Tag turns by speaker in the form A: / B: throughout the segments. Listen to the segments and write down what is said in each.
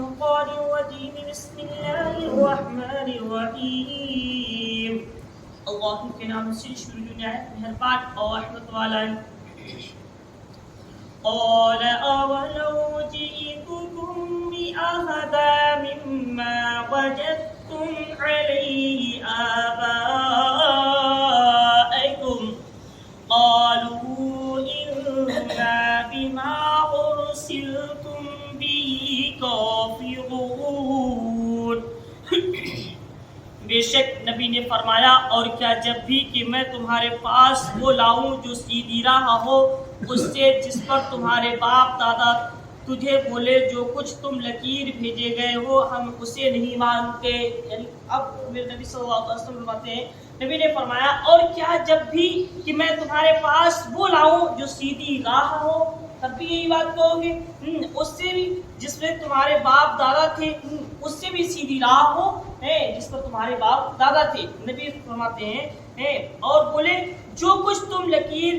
A: الشيطان الرجيم بسم الله الرحمن الرحيم اللہ کے نام سے شروع نہایت مہربان اور رحمت والا ہے. قال أولو جئتكم بأهدى مما وجدتم عليه آباءكم قالوا إنا بما أرسلتم به كافرون. بے شک نبی نے فرمایا اور کیا جب بھی کہ میں تمہارے پاس وہ لاؤں جو سیدھی راہ ہو اس سے جس پر تمہارے باپ دادا تجھے بولے جو کچھ تم لکیر بھیجے گئے ہو ہم اسے نہیں مانتے. یعنی اب میرے نبی صلی اللہ علیہ وسلم فرماتے ہیں نبی نے فرمایا اور کیا جب بھی کہ میں تمہارے پاس وہ لاؤں جو سیدھی راہ ہو تب بھی یہی بات کہو گے اس سے بھی جس میں تمہارے باپ دادا تھے اس سے بھی سیدھی راہ ہو جس پر تمہارے باپ دادا تھے. نبی فرماتے ہیں اور بولے جو کچھ تم لکیر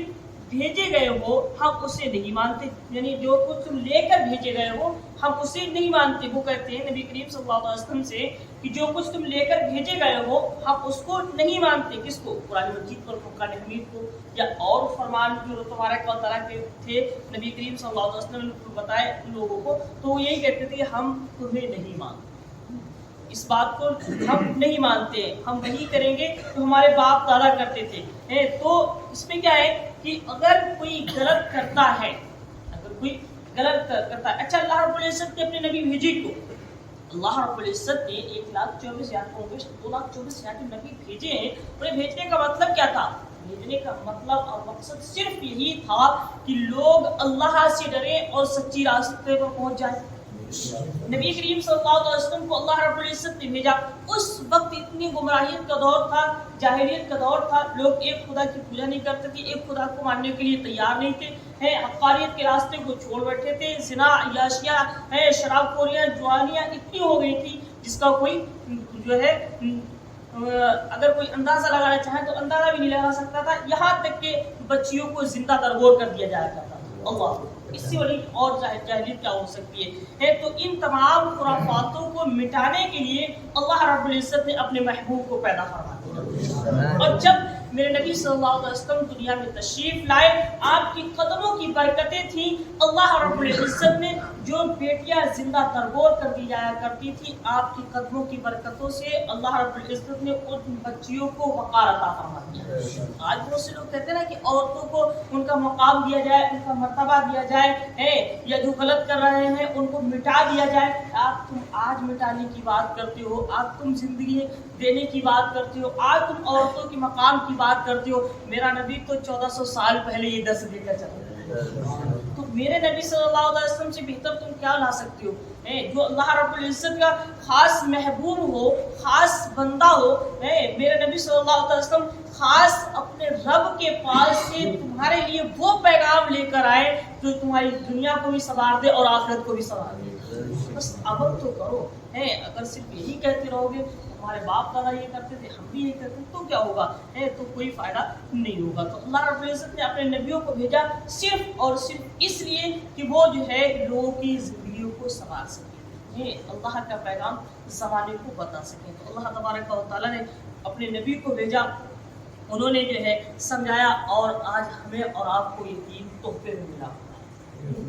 A: بھیجے گئے ہو ہم اسے نہیں مانتے. یعنی جو کچھ تم لے کر بھیجے گئے ہو ہم اسے نہیں مانتے. وہ کہتے ہیں نبی کریم صلی اللہ علیہ وسلم سے کہ جو کچھ تم لے کر بھیجے گئے ہو ہم اس کو نہیں مانتے. کس کو؟ قرآن مجید پر فرقان حمید کو یا اور فرمان جو تمہارا تعالیٰ کے تھے نبی کریم صلی اللہ علیہ وسلم نے بتائے ان لوگوں کو تو وہ یہی کہتے تھے کہ ہم تمہیں نہیں مانتے. اس بات کو ہم نہیں مانتے ہم وہی کریں گے تو ہمارے باپ دادا کرتے تھے. تو اس میں کیا ہے کہ اگر کوئی غلط کرتا ہے اچھا اللہ رب العزت نے اپنے نبی بھیجے کو اللہ رب العزت نے 1,24,000 نبی بھیجے ہیں. انہیں بھیجنے کا مطلب کیا تھا؟ بھیجنے کا مطلب اور مقصد صرف یہی تھا کہ لوگ اللہ سے ڈریں اور سچی راستے پر پہنچ جائیں. نبی کریم صلی اللہ علیہ وسلم کو اللہ رب العزت نے بھیجا. اس وقت اتنی گمراہیت کا دور تھا جاہلیت کا دور تھا. لوگ ایک خدا کی پوجا نہیں کرتے تھے ایک خدا کو ماننے کے لیے تیار نہیں تھے. حقاریت کے راستے کو چھوڑ بیٹھے تھے. زنا عیاشیاں شراب خوریاں جوانیاں اتنی ہو گئی تھی جس کا کوئی جو ہے اگر کوئی اندازہ لگانا چاہے تو اندازہ بھی نہیں لگا سکتا تھا. یہاں تک کہ بچیوں کو زندہ درگور کر دیا جایا کرتا تھا. اللہ اس سے بڑی اور جاہلیت کیا ہو سکتی ہے. تو ان تمام خرافاتوں کو مٹانے کے لیے اللہ رب العزت نے اپنے محبوب کو پیدا فرما دیا. اور جب میرے نبی صلی اللہ علیہ وسلم دنیا میں تشریف لائے آپ کی قدموں کی برکتیں تھیں. اللہ رب العزت نے جو بیٹیاں زندہ درگور کر دی جایا کرتی تھی آپ کی قدموں کی برکتوں سے اللہ رب العزت نے ان بچیوں کو وقار عطا فرما دیا. آج بہت سے لوگ کہتے ہیں نا کہ عورتوں کو ان کا مقام دیا جائے ان کا مرتبہ دیا جائے یا جو غلط کر رہے ہیں ان کو مٹا دیا جائے. تم آج مٹانے کی بات کرتے ہو آج تم زندگی دینے کی بات کرتے ہو آج تم عورتوں کے مقام کی بات کرتے ہو. میرا نبی تو 1400 سال پہلے یہ درس دے کر چلا تو میرے نبی صلی اللہ علیہ وسلم سے بہتر تم کیا لا سکتے ہو؟ جو اللہ رب العزت کا خاص محبوب ہو خاص بندہ ہو. میرے نبی صلی اللہ علیہ وسلم خاص اپنے رب کے پاس سے تمہارے لیے وہ پیغام لے کر آئے جو تمہاری دنیا کو بھی سنوار دے اور آخرت کو بھی سنوار دے. بس عمل تو کرو. اگر صرف یہی کہتے رہو گے ہمارے باپ دادا یہ کرتے تھے ہم بھی یہ کرتے تو کیا ہوگا؟ تو کوئی فائدہ نہیں ہوگا. تو اللہ رب العزت نے اپنے نبیوں کو بھیجا صرف اور صرف اس لیے کہ وہ جو ہے لوگوں کی زندگیوں کو سنوار سکے اللہ کا پیغام زمانے کو بتا سکے. تو اللہ تبارک و تعالیٰ نے اپنے نبی کو بھیجا انہوں نے جو ہے سمجھایا اور آج ہمیں اور آپ کو یہ دین تحفے میں ملا.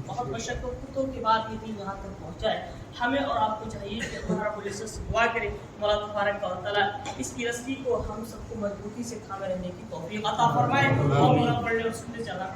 A: بہت مشقتوں کے بعد یہ دین یہاں تک پہنچا ہے. ہمیں اور آپ کو چاہیے کہ اللہ رب العزت سے دعا کریں مولا تبارک و تعالیٰ اس کی رسی کو ہم سب کو مضبوطی سے تھامے رہنے کی توفیق عطا فرمائے. اور مولا پڑھ لے اور سننے چلا